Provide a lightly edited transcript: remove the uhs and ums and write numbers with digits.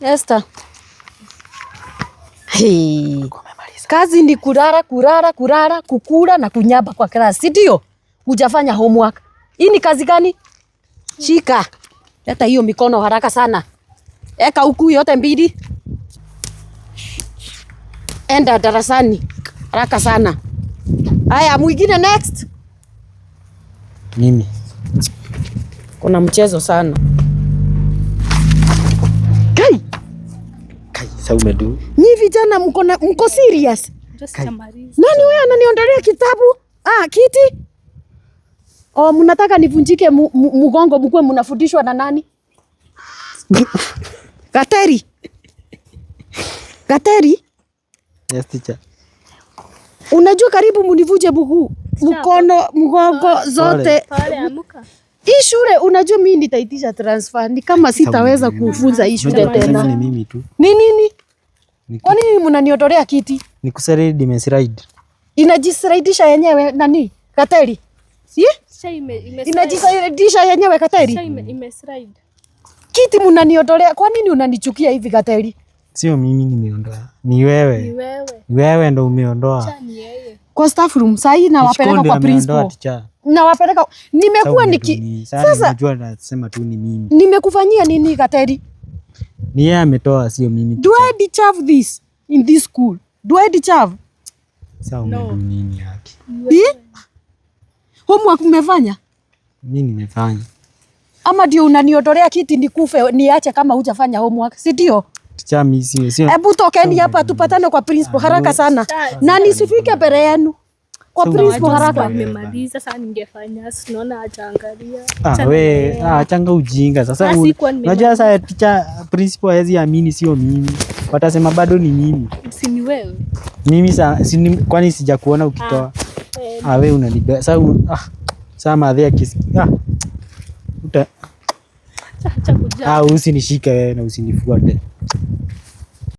Esther. Hey. Kazi ni kulala, kukula na kunyamba kwa class. Si ndio? Hujafanya homework. Hii ni kazi gani? Shika. Leta hiyo mikono haraka sana. Eka huku yote mbili. Enda darasani haraka sana. Haya, mwingine next. Mimi. Kuna mchezo sana. Kai, saume du. Ni vijana mko serious? Nani wewe ananiondolea kitabu? Kiti? Mnataka nivunjike mgongo mkue mnafundishwa na nani? Gateri. Gateri? Yes, teacher. Unajua karibu munivuje mkono, mgongo zote. Pale amuka. Hii shule unajua mimi nitaitisha transfer. Ni kama sitaweza kufunza hii shule tena. Ni mimi tu. Ni nini? Kwa nini mnaniondolea kiti? Ni kuseri dimensional. Inajisraidisha yenyewe nani? Gateri. Si? Inajisraidisha yenyewe Gateri. Imeslide. Kiti mnaniondolea. Kwa nini unanichukia hivi Gateri? Sio mimi nimeondoa. Ni wewe. Ni wewe. Wewe ndo umeondoa. Ni yeye. Kwa staff room sasa na wapeleka kwa principal. Na wapeleka nimekuwa sasa unajua nasema tu ni mimi. Nimekufanyia nini Gateri? Ni yeye ametoa sio mimi. Do I deserve this in this school? Do I deserve? Sasa umedu nini yake? Homework umefanya? Mimi nimefanya. Ama ndio unaniondolea kiti nikufe niache kama hujafanya homework, si ndio? Teacher mimi sio. Hebu tokeni hapa tupatane kwa principal haraka sana. Na nisifike mbele yenu. Kwa principal haraka. Nimemaliza sasa ningefanya. Sinaona ataangalia. Wewe achanga ujinga. Sasa unajua sasa teacher principal hawezi amini sio mimi. Watasema bado ni mimi. Si ni wewe. Mimi kwani sijakuona ukitoa. Wewe unanibeba. Sasa madhia usinishike wewe na usinifuate.